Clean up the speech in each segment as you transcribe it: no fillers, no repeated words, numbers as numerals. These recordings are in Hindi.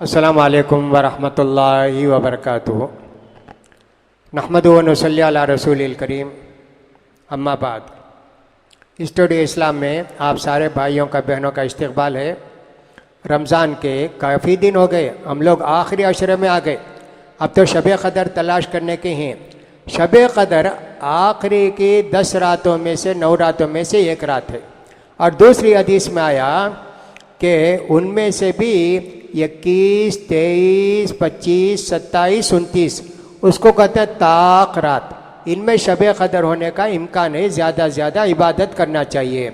अस्सलामु अलैकुम वरहमतुल्लाहि वबरकातुहू। नहमदुहु व नुसल्ली अला रसूलिल करीम। अम्मा बाद। स्टूडियो इस्लाम में आप सारे भाइयों का बहनों का इस्तकबाल है। रमज़ान के काफ़ी दिन हो गए, हम लोग आखिरी अशरे में आ गए। अब तो शब क़दर तलाश करने के हैं। शब क़दर आखिरी की 10 रातों में से 9 रातों में से एक रात है। और दूसरी हदीस में आया कि उनमें से भी 21, 23, 25, 27, 29 उसको कहते हैं ताक रात। इनमें शब क़दर होने का इम्कान है, ज़्यादा से ज़्यादा इबादत करना चाहिए।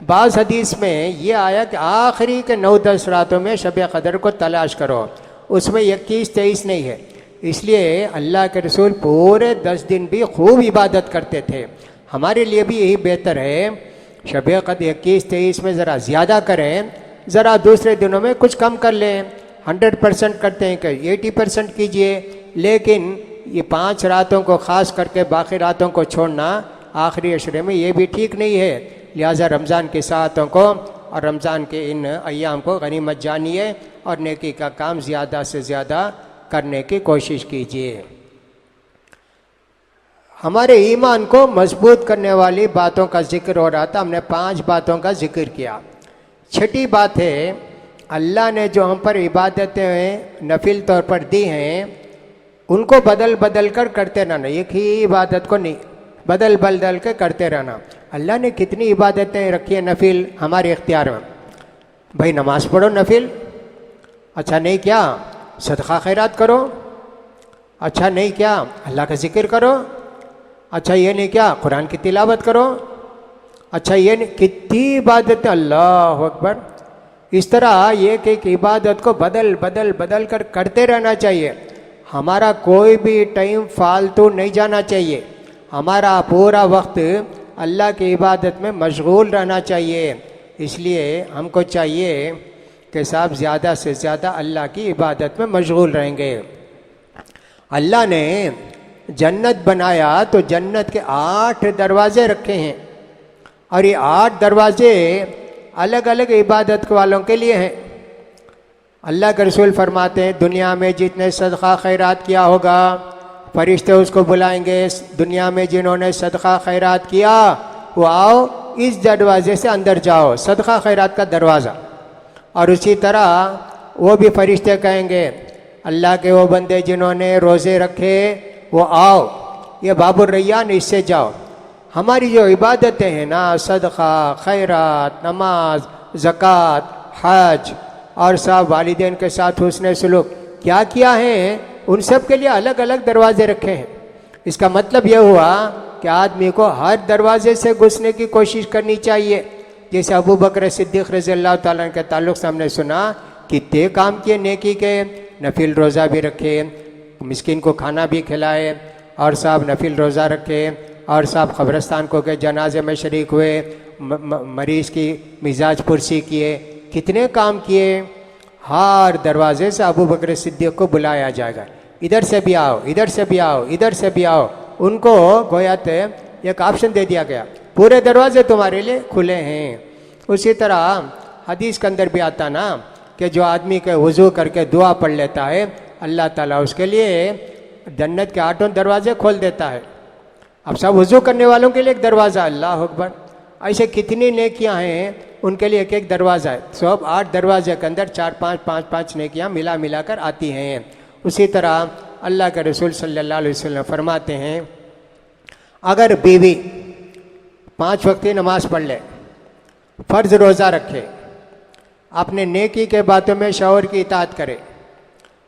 बाज़ हदीस में ये आया कि आखिरी के 9-10 रातों में शब क़दर को तलाश करो, उसमें 21-23 नहीं है। इसलिए अल्लाह के रसूल पूरे 10 दिन भी खूब इबादत करते थे। हमारे लिए भी यही बेहतर है, शब क़दर 21-23 में ज़रा ज़्यादा करें, ज़रा दूसरे दिनों में कुछ कम कर लें। 100% करते हैं कि 80% कीजिए, लेकिन ये 5 रातों को ख़ास करके बाकी रातों को छोड़ना आखिरी अशरे में ये भी ठीक नहीं है। लिहाजा रमज़ान की सातों को और रमज़ान के इन अय्याम को गनीमत जानिए और नेकी का काम ज़्यादा से ज़्यादा करने की कोशिश कीजिए। हमारे ईमान को मजबूत करने वाली बातों का जिक्र हो रहा था। हमने 5 बातों का जिक्र किया। छठी बात है, अल्लाह ने जो हम पर इबादतें नफिल तौर पर दी हैं उनको बदल बदल कर करते रहना। एक ही इबादत को नहीं, बदल बदल के करते रहना। अल्लाह ने कितनी इबादतें रखी है नफिल हमारे इख्तियार में। भाई नमाज पढ़ो नफिल, अच्छा नहीं क्या सदका खैरात करो, अच्छा नहीं क्या अल्लाह का जिक्र करो, अच्छा ये नहीं क्या कुरान की तिलावत करो, अच्छा ये नहीं, कितनी इबादतें, अल्लाह अकबर। इस तरह एक एक इबादत को बदल बदल बदल कर करते रहना चाहिए। हमारा कोई भी टाइम फालतू नहीं जाना चाहिए। हमारा पूरा वक्त अल्लाह की इबादत में मशगूल रहना चाहिए। इसलिए हमको चाहिए कि साहब ज़्यादा से ज़्यादा अल्लाह की इबादत में मशगूल रहेंगे। अल्लाह ने जन्नत बनाया तो जन्नत के 8 दरवाज़े रखे हैं और ये 8 दरवाज़े अलग अलग इबादत वालों के लिए हैं। अल्लाह के रसूल फरमाते हैं, दुनिया में जितने सदका खैरात किया होगा फरिश्ते उसको बुलाएंगे, दुनिया में जिन्होंने सदका खैरात किया वो आओ इस दरवाज़े से अंदर जाओ, सदका खैरात का दरवाज़ा। और उसी तरह वो भी फरिश्ते कहेंगे, अल्लाह के वो बंदे जिन्होंने रोज़े रखे वो आओ, ये बाबुर रैयान इससे जाओ। हमारी जो इबादतें हैं ना, सदका खैरात, नमाज, ज़कात, हज और सब वालिदैन के साथ हुस्न सलूक क्या किया है, उन सब के लिए अलग अलग दरवाजे रखे हैं। इसका मतलब यह हुआ कि आदमी को हर दरवाजे से घुसने की कोशिश करनी चाहिए। जैसे अबू बकर सिद्दीक़ रज़ियल्लाहु ताला अन्हु के ताल्लुक़ से हमने सुना कितने काम किए नेकी के, नफिल रोज़ा भी रखे, मिस्किन को खाना भी खिलाए और साहब नफिल रोज़ा रखे और साहब क़ब्रिस्तान को के जनाजे में शरीक हुए, मरीज़ की मिजाज पुरसी किए, कितने काम किए। हर दरवाजे से अबू बकर सिद्दीक़ को बुलाया जाएगा, इधर से भी आओ, इधर से भी आओ, इधर से भी आओ। उनको गोया एक ऑप्शन दे दिया गया, पूरे दरवाजे तुम्हारे लिए खुले हैं। उसी तरह हदीस के अंदर भी आता ना कि जो आदमी के वज़ू करके दुआ पढ़ लेता है अल्लाह ताला उसके लिए जन्नत के 8 दरवाजे खोल देता है। अब सब वज़ू करने वालों के लिए एक दरवाज़ा, अल्लाह अकबर। ऐसे कितनी नेकियां हैं, उनके लिए एक एक दरवाज़ा है। सब 8 दरवाजे के अंदर 4-5, 5-5 नेकियां मिला मिला कर आती हैं। उसी तरह अल्लाह के रसूल सल्लल्लाहु अलैहि वसल्लम फरमाते हैं, अगर बीवी 5 वक्त की नमाज पढ़ ले, फ़र्ज़ रोज़ा रखे, अपने नेकी के बातों में शौहर की इताअत करे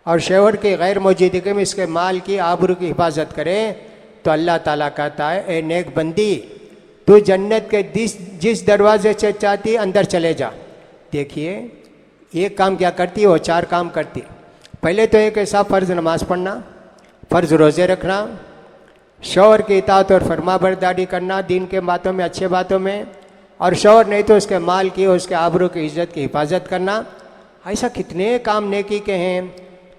और शौहर की गैर मौजूदगी में इसके माल की आबरू की हिफाजत करे, तो अल्लाह ताला कहता है, ए नेक बंदी, तू जन्नत के जिस दरवाजे से चाहती अंदर चले जा। देखिए एक काम क्या करती वो 4 काम करती। पहले तो एक ऐसा फ़र्ज़ नमाज पढ़ना, फ़र्ज़ रोज़े रखना, शौहर की इताअत और फरमाबरदारी करना दीन के बातों में, अच्छे बातों में, और शौहर नहीं तो उसके माल की, उसके आबरू की, इज्जत की हिफाजत करना। ऐसा कितने काम नेकी के हैं।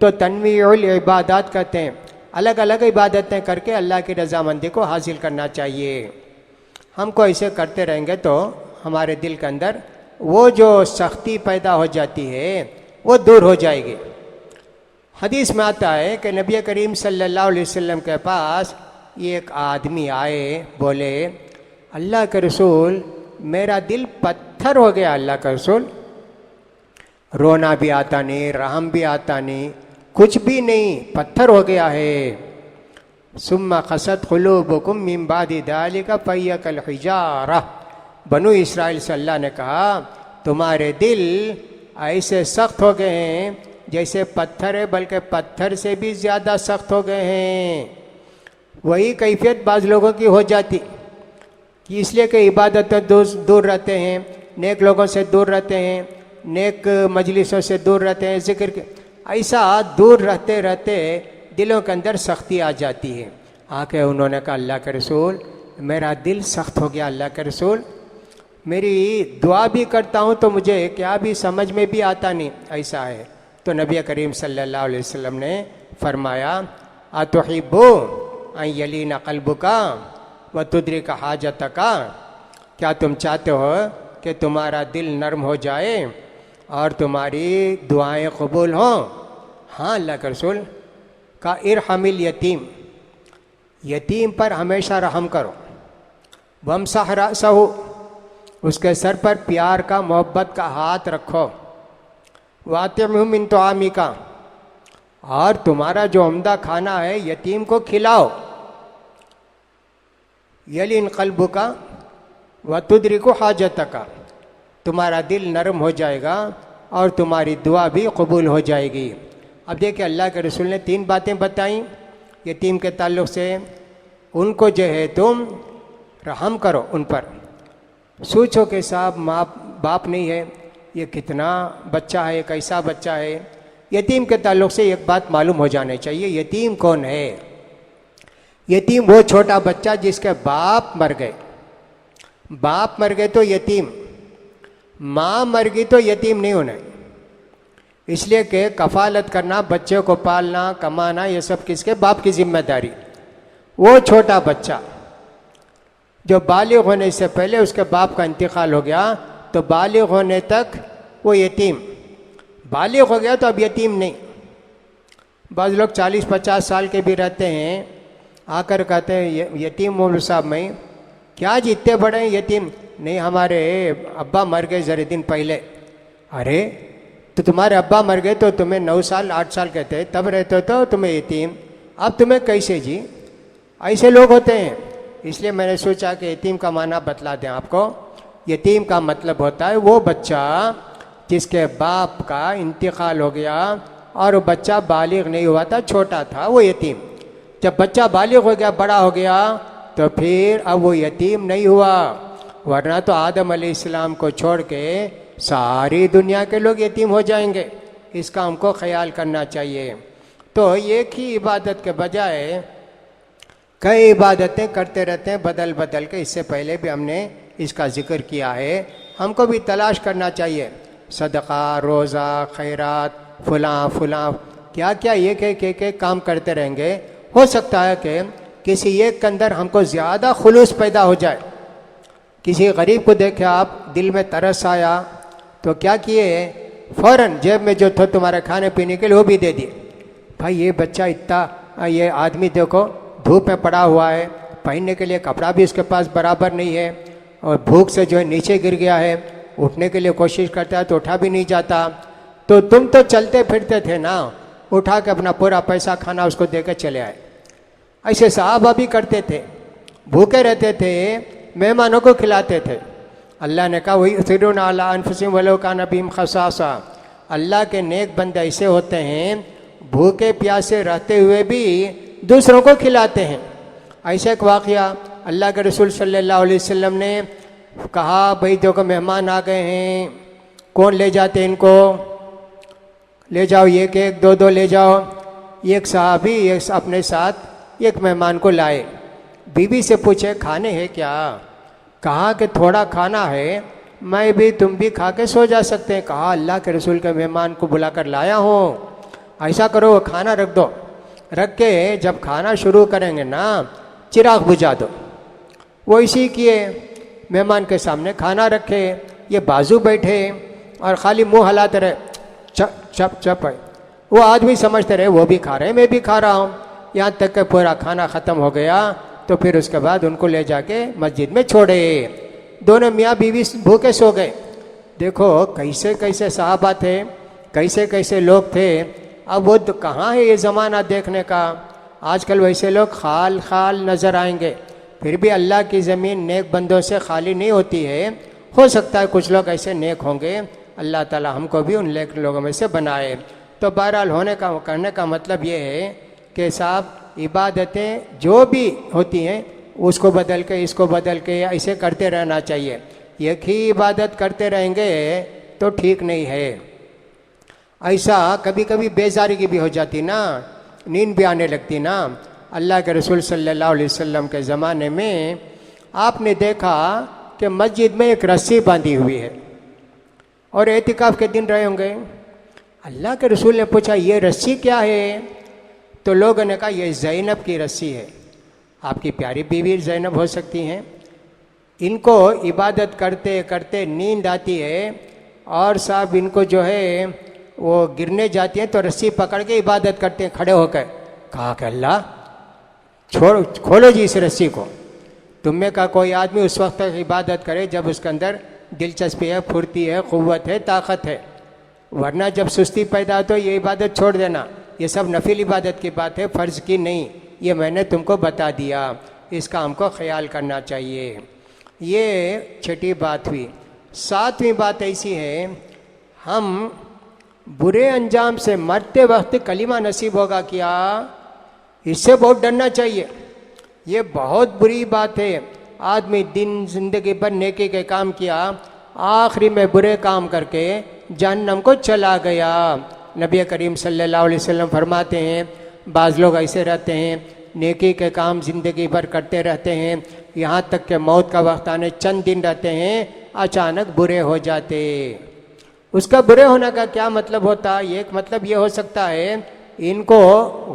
तो तन्वीउल इबादत कहते हैं, अलग अलग इबादतें करके अल्लाह की रज़ामंदी को हासिल करना चाहिए। हमको ऐसे करते रहेंगे तो हमारे दिल के अंदर वो जो सख्ती पैदा हो जाती है वो दूर हो जाएगी। हदीस में आता है कि नबी करीम सल्लल्लाहु अलैहि वसल्लम के पास एक आदमी आए, बोले अल्लाह के रसूल मेरा दिल पत्थर हो गया। अल्लाह का रसूल, रोना भी आता नहीं, रहम भी आता नहीं, कुछ भी नहीं, पत्थर हो गया है। सुम्मा खसत क़ुलूबुकुम मिन बादि ज़ालिका फ़हिय कल हिजारा। बनु इस्राइल से अल्लाह ने कहा तुम्हारे दिल ऐसे सख्त हो गए हैं जैसे पत्थर है, बल्कि पत्थर से भी ज़्यादा सख्त हो गए हैं। वही कैफियत बाज़ लोगों की हो जाती कि इसलिए कि इबादत दूर रहते हैं, नेक लोगों से दूर रहते हैं, नेक मजलिसों से दूर रहते हैं, जिक्र के, ऐसा दूर रहते रहते दिलों के अंदर सख्ती आ जाती है। आके उन्होंने कहा अल्लाह के रसूल मेरा दिल सख्त हो गया। अल्लाह के रसूल मेरी दुआ भी करता हूँ तो मुझे क्या भी समझ में भी आता नहीं, ऐसा है। तो नबी करीम सल्लल्लाहु अलैहि वसल्लम ने फरमाया अतुहिब्बु अन यलीना क़ल्बुका व तुद्रिका हाजतका। क्या तुम चाहते हो कि तुम्हारा दिल नरम हो जाए और तुम्हारी दुआएं कबूल हों? हाँ अल्लाह के रसूल। का इरहमिल यतीम, यतीम पर हमेशा रहम करो। वमसह रअसहु, उसके सर पर प्यार का, मोहब्बत का हाथ रखो। वातिमहु मिन तुआमिका, और तुम्हारा जो उम्दा खाना है यतीम को खिलाओ। यलिन क़ल्बुका व तुद्रिकु हाजतका, तुम्हारा दिल नरम हो जाएगा और तुम्हारी दुआ भी कबूल हो जाएगी। अब देखिए अल्लाह के रसूल ने 3 बातें बताई यतीम के ताल्लुक़ से। उनको जो है तुम रहम करो उन पर। सोचो कि साहब माँ बाप नहीं है, ये कितना बच्चा है, कैसा बच्चा है। यतीम के ताल्लुक़ से एक बात मालूम हो जानी चाहिए, यतीम कौन है? यतीम वो छोटा बच्चा जिसके बाप मर गए। बाप मर गए तो यतीम, माँ मर गई तो यतीम नहीं होना। इसलिए कि कफालत करना, बच्चे को पालना, कमाना, ये सब किसके? बाप की जिम्मेदारी। वो छोटा बच्चा जो बालिग होने से पहले उसके बाप का इंतकाल हो गया तो बालिग होने तक वो यतीम। बालिग हो गया तो अब यतीम नहीं। बाज़ लोग 40-50 साल के भी रहते हैं, आकर कहते हैं यतीम मौलवी साहब में क्या जी इतने बड़े हैं यतीम? नहीं हमारे अब्बा मर गए ज़रा दिन पहले। अरे तो तुम्हारे अब्बा मर गए तो तुम्हें 9 साल 8 साल कहते तब रहते तो तुम्हें यतीम, अब तुम्हें कैसे जी? ऐसे लोग होते हैं। इसलिए मैंने सोचा कि यतीम का माना बतला दें आपको। यतीम का मतलब होता है वो बच्चा जिसके बाप का इंतकाल हो गया और वो बच्चा बालिग नहीं हुआ था, छोटा था, वो यतीम। जब बच्चा बालिग हो गया, बड़ा हो गया, तो फिर अब वो यतीम नहीं हुआ। वरना तो आदम अलैहिस्सलाम को छोड़ के सारी दुनिया के लोग यतीम हो जाएंगे। इसका हमको ख्याल करना चाहिए। तो एक ही इबादत के बजाय कई इबादतें करते रहते हैं बदल बदल के। इससे पहले भी हमने इसका जिक्र किया है। हमको भी तलाश करना चाहिए, सदका, रोज़ा, खैरात, फुलां क्या क्या एक काम करते रहेंगे। हो सकता है कि किसी एक के अंदर हमको ज़्यादा खुलूस पैदा हो जाए। किसी गरीब को देखे आप, दिल में तरस आया तो क्या किए, फ़ौरन जेब में जो था तुम्हारे खाने पीने के लिए वो भी दे दिए। भाई ये बच्चा इतना, ये आदमी देखो धूप में पड़ा हुआ है, पहनने के लिए कपड़ा भी उसके पास बराबर नहीं है और भूख से जो है नीचे गिर गया है, उठने के लिए कोशिश करता है तो उठा भी नहीं जाता। तो तुम तो चलते फिरते थे ना, उठा के अपना पूरा पैसा खाना उसको दे के चले आए। ऐसे सहाबा भी करते थे, भूखे रहते थे, मेहमानों को खिलाते थे। अल्लाह ने कहा वही युसिरूना अला अनफुसिहिम वलौ काना बिहिम खसासा। अल्लाह के नेक बंदे ऐसे होते हैं भूखे प्यासे रहते हुए भी दूसरों को खिलाते हैं। ऐसा एक वाक़या अल्लाह के रसूल सल्लल्लाहु अलैहि वसल्लम ने कहा, भाई देखो मेहमान आ गए हैं, कौन ले जाते इनको? ले जाओ, एक एक दो दो ले जाओ। एक सहाबी एक अपने साथ एक मेहमान को लाए। बीवी से पूछे खाने हैं क्या? कहा कि थोड़ा खाना है, मैं भी तुम भी खा के सो जा सकते हैं। कहा अल्लाह के रसूल के मेहमान को बुलाकर लाया हूँ, ऐसा करो खाना रख दो, रख के जब खाना शुरू करेंगे ना चिराग बुझा दो। वो इसी किए, मेहमान के सामने खाना रखे, ये बाजू बैठे और खाली मुंह हिलाते रहे, चप चप चप है। वो आदमी समझते रहे वो भी खा रहे मैं भी खा रहा हूँ, यहाँ तक कि पूरा खाना ख़त्म हो गया। तो फिर उसके बाद उनको ले जाके मस्जिद में छोड़े, दोनों मियाँ बीवी भूखे सो गए। देखो कैसे कैसे सहाबा थे, कैसे कैसे लोग थे। अब वो तो कहाँ है ये ज़माना देखने का। आजकल वैसे लोग खाल खाल नज़र आएंगे, फिर भी अल्लाह की ज़मीन नेक बंदों से खाली नहीं होती है। हो सकता है कुछ लोग ऐसे नेक होंगे, अल्लाह ताला हमको भी उन नेक लोगों में से बनाए। तो बहरहाल करने का मतलब ये है कि साहब इबादतें जो भी होती हैं उसको बदल के इसको बदल के ऐसे करते रहना चाहिए। एक ही इबादत करते रहेंगे तो ठीक नहीं है। ऐसा कभी कभी बेजारी भी हो जाती ना, नींद भी आने लगती ना। अल्लाह के रसूल सल्लल्लाहु अलैहि वसल्लम के ज़माने में आपने देखा कि मस्जिद में एक रस्सी बांधी हुई है और एतिकाफ के दिन रहे होंगे। अल्लाह के रसूल ने पूछा ये रस्सी क्या है? तो लोगों ने कहा ये ज़ैनब की रस्सी है। आपकी प्यारी बीवी ज़ैनब हो सकती हैं। इनको इबादत करते करते नींद आती है और साहब इनको जो है वो गिरने जाती हैं तो रस्सी पकड़ के इबादत करते हैं खड़े होकर। कहा कि अल्लाह छोड़ो, खोलो जी इस रस्सी को। तुम में का कोई आदमी उस वक्त तक इबादत करे जब उसके अंदर दिलचस्पी है, फुर्ती है, क़ुव्वत है, ताकत है, वरना जब सुस्ती पैदा हो तो ये इबादत छोड़ देना। ये सब नफिल इबादत की बात है, फ़र्ज़ की नहीं। ये मैंने तुमको बता दिया, इसका हमको ख्याल करना चाहिए। ये छठी बात हुई। सातवीं बात ऐसी है, हम बुरे अंजाम से मरते वक्त कलीमा नसीब होगा क्या, इससे बहुत डरना चाहिए। ये बहुत बुरी बात है। आदमी दिन जिंदगी भर नेकी के काम किया, आखिरी में बुरे काम करके जहन्नम को चला गया। नबी करीम सल्लल्लाहु अलैहि वसल्लम फरमाते हैं बाज़ लोग ऐसे रहते हैं नेकी के काम ज़िंदगी भर करते रहते हैं, यहाँ तक कि मौत का वक्त आने चंद दिन रहते हैं अचानक बुरे हो जाते। उसका बुरे होने का क्या मतलब होता है? एक मतलब ये हो सकता है इनको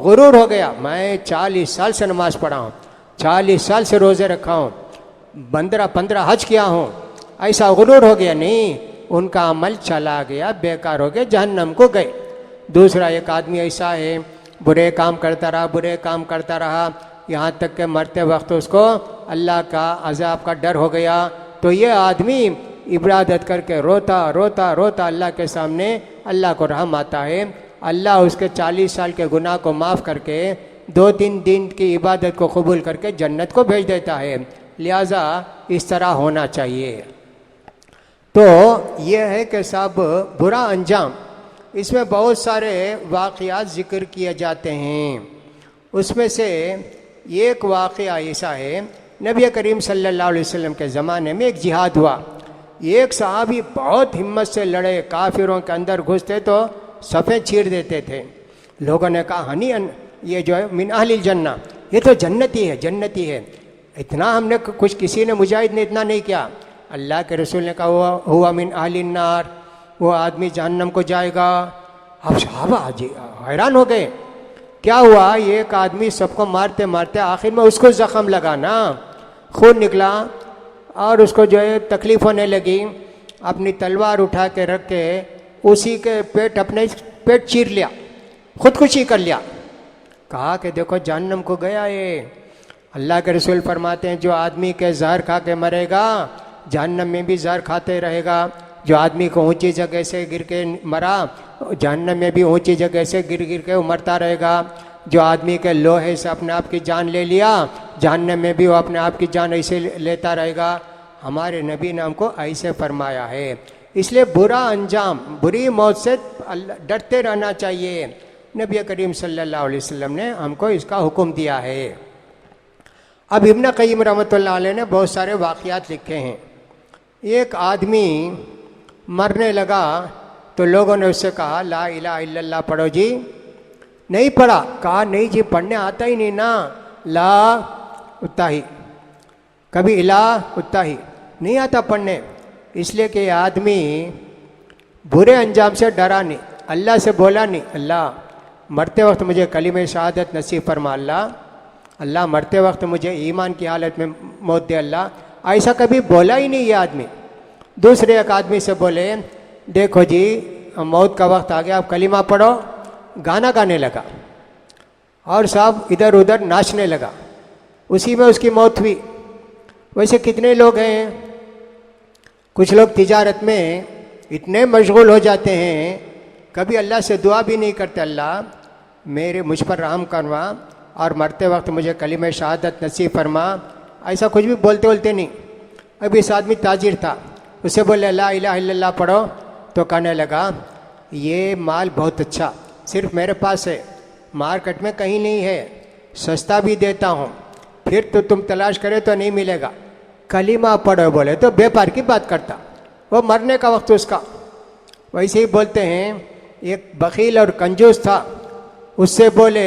गुरूर हो गया, मैं 40 साल से नमाज़ पढ़ा हूँ, 40 साल से रोज़े रखा हूँ, 15 हज किया हूँ, ऐसा गुरूर हो गया। नहीं, उनका अमल चला गया, बेकार हो गया, जहन्नम को गए। दूसरा एक आदमी ऐसा है बुरे काम करता रहा, बुरे काम करता रहा, यहाँ तक के मरते वक्त उसको अल्लाह का अज़ाब का डर हो गया। तो ये आदमी इबादत करके रोता रोता रोता अल्लाह के सामने, अल्लाह को रहम आता है, अल्लाह उसके 40 साल के गुनाह को माफ़ करके 2-3 दिन की इबादत को कबूल करके जन्नत को भेज देता है। लिहाजा इस तरह होना चाहिए। तो ये है कि सब बुरा अंजाम, इसमें बहुत सारे वाक़यात ज़िक्र किए जाते हैं। उसमें से एक वाक़या ऐसा है, नबी करीम सल्लल्लाहु अलैहि वसल्लम के ज़माने में एक जिहाद हुआ। एक सहाबी बहुत हिम्मत से लड़े, काफिरों के अंदर घुसते तो सफ़े चीर देते थे। लोगों ने कहा हनीअन, ये जो है मिन अहलिल जन्ना, ये तो जन्नती है, जन्नती है। इतना हमने कुछ किसी ने मुजाहिद ने इतना नहीं किया। अल्लाह के रसूल ने कहा हुआ मिन अहलिन नार, वो आदमी जहन्नम को जाएगा। अब सहाबा हैरान हो गए, क्या हुआ? एक आदमी सबको मारते मारते आखिर में उसको ज़ख़म लगा ना, खून निकला और उसको जो है तकलीफ़ होने लगी। अपनी तलवार उठा के रख के उसी के अपने पेट चीर लिया, खुदकुशी कर लिया। कहा कि देखो जहन्नम को गया ये। अल्लाह के रसूल फरमाते हैं जो आदमी के जहर खा के मरेगा जहन्नम में भी जहर खाते रहेगा। जो आदमी को ऊंची जगह से गिर के मरा जहन्नम में भी ऊंची जगह से गिर गिर के मरता रहेगा। जो आदमी के लोहे से अपने आप की जान ले लिया जहन्नम में भी वो अपने आप की जान ऐसे लेता रहेगा। हमारे नबी ने हमको ऐसे फरमाया है। इसलिए बुरा अंजाम, बुरी मौत से डरते रहना चाहिए। नबी करीम सल्लल्लाहु अलैहि वसल्लम ने हमको इसका हुक्म दिया है। अब इब्न क़य्यिम रहमतुल्लाह अलैह ने बहुत सारे वाक़यात लिखे हैं। एक आदमी मरने लगा तो लोगों ने उससे कहा ला इलाहा इल्लल्लाह पढ़ो जी। नहीं पढ़ा? कहा नहीं जी पढ़ने आता ही नहीं ना। ला उतना ही, कभी इला उतना ही, नहीं आता पढ़ने। इसलिए कि आदमी बुरे अंजाम से डरा नहीं, अल्लाह से बोला नहीं, अल्लाह मरते वक्त मुझे कलीमे शहादत नसीब फरमा, अल्लाह मरते वक्त मुझे ईमान की हालत में मौत दे अल्लाह। ऐसा कभी बोला ही नहीं ये आदमी। दूसरे एक आदमी से बोले, देखो जी मौत का वक्त आ गया, आप कलीमा पढ़ो। गाना गाने लगा और सब इधर उधर नाचने लगा, उसी में उसकी मौत हुई। वैसे कितने लोग हैं, कुछ लोग तिजारत में इतने मशगूल हो जाते हैं, कभी अल्लाह से दुआ भी नहीं करते, अल्लाह मेरे मुझ पर रहम करवा और मरते वक्त मुझे कलीमे शहादत नसीब फरमा। ऐसा कुछ भी बोलते बोलते नहीं। अभी इस आदमी ताजिर था, उसे बोले ला इलाहा इल्लल्लाह पढ़ो, तो कहने लगा ये माल बहुत अच्छा सिर्फ मेरे पास है, मार्केट में कहीं नहीं है, सस्ता भी देता हूँ, फिर तो तुम तलाश करे तो नहीं मिलेगा, कलीमा पढ़ो। बोले तो व्यापार की बात करता, वो मरने का वक्त उसका। वैसे ही बोलते हैं, एक बखील और कंजूस था, उससे बोले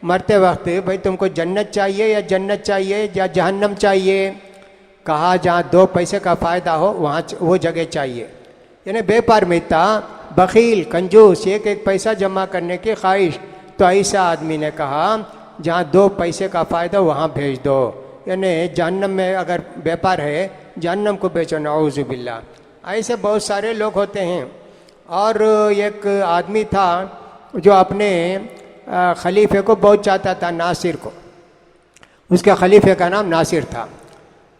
मरते वक्त भाई तुमको जन्नत चाहिए या जन्नत चाहिए या जहन्नम चाहिए? कहा जहाँ 2 पैसे का फ़ायदा हो वहाँ वो जगह चाहिए। यानी व्यापार में था बखील कंजूस, एक एक पैसा जमा करने की ख्वाहिश। तो ऐसा आदमी ने कहा जहाँ 2 पैसे का फ़ायदा वहाँ भेज दो, यानी जहन्नम में अगर व्यापार है जहन्नम को बेचो, नऊज़ु बिल्लाह। ऐसे बहुत सारे लोग होते हैं। और एक आदमी था जो अपने खलीफे को बहुत चाहता था, नासिर को। उसके खलीफे का नाम नासिर था।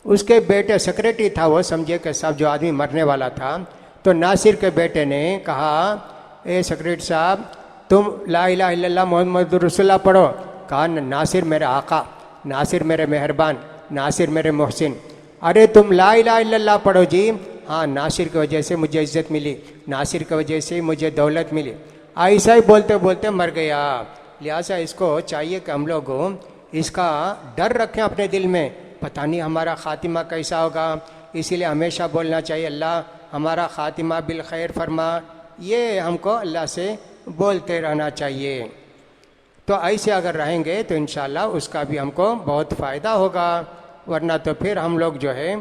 उसके बेटे सेक्रेटरी था वो, समझे कि साहब जो आदमी मरने वाला था। तो नासिर के बेटे ने कहा, ए सेक्रेटरी साहब तुम ला इलाहा इल्लल्लाह मोहम्मद रसूलुल्लाह पढ़ो। कहा नासिर मेरे आका, नासिर मेरे मेहरबान, नासिर मेरे मोहसिन। अरे तुम ला इलाहा इल्लल्लाह पढ़ो जी। हाँ, नासिर की वजह से मुझे इज़्ज़त मिली, नासिर की वजह से मुझे दौलत मिली। ऐसा ही बोलते बोलते मर गया। लिहाजा इसको चाहिए कि हम लोग इसका डर रखें अपने दिल में, पता नहीं हमारा ख़ातिमा कैसा होगा। इसीलिए हमेशा बोलना चाहिए अल्लाह हमारा ख़ातिमा बिल खैर फरमा। ये हमको अल्लाह से बोलते रहना चाहिए। तो ऐसे अगर रहेंगे तो इंशाअल्लाह उसका भी हमको बहुत फ़ायदा होगा, वरना तो फिर हम लोग जो है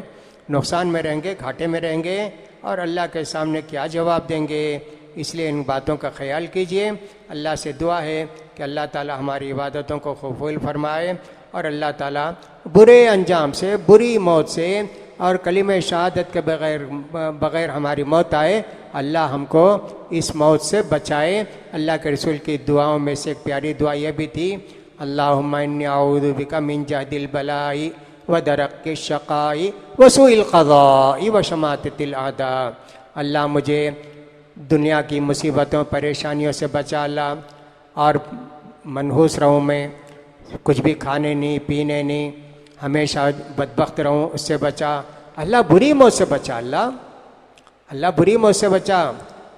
नुकसान में रहेंगे, घाटे में रहेंगे और अल्लाह के सामने क्या जवाब देंगे। इसलिए इन बातों का ख्याल कीजिए। अल्लाह से दुआ है कि अल्लाह ताला हमारी इबादतों को कबूल फरमाए और अल्लाह ताला बुरे अंजाम से, बुरी मौत से और कलीमे शहादत के बग़ैर हमारी मौत आए, अल्लाह हमको इस मौत से बचाए। अल्लाह के रसूल की दुआओं में से एक प्यारी दुआ यह भी थी, अल्लाहुम्मा इन्नी अऊज़ु बिका मिन जहदिल बलाई व दरक्कि शक़ाई व सूइल क़ज़ाई व शमाततिल आदा। अल्लाह मुझे दुनिया की मुसीबतों परेशानियों से बचा अल्लाह, और मनहूस रहूँ मैं, कुछ भी खाने नहीं पीने नहीं, हमेशा बदबख्त रहूँ, उससे बचा अल्लाह। बुरी मौत से बचा अल्लाह बुरी मौत से बचा।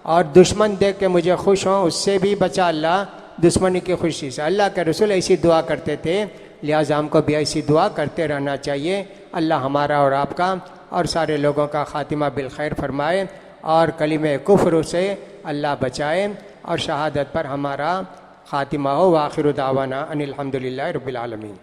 और दुश्मन देख के मुझे खुश हों, उससे भी बचा अल्लाह, दुश्मनी की खुशी से। अल्लाह के रसूल ऐसी दुआ करते थे, लिहाजा हमको भी ऐसी दुआ करते रहना चाहिए। अल्लाह हमारा और आपका और सारे लोगों का ख़ातिमा बिल खैर फरमाए और कलीमे कुफ्र से अल्लाह बचाए और शहादत पर हमारा ख़ातिमा हो। व आखिर दावाना अनिल हम्दुलिल्लाहि रब्बिल आलमीन।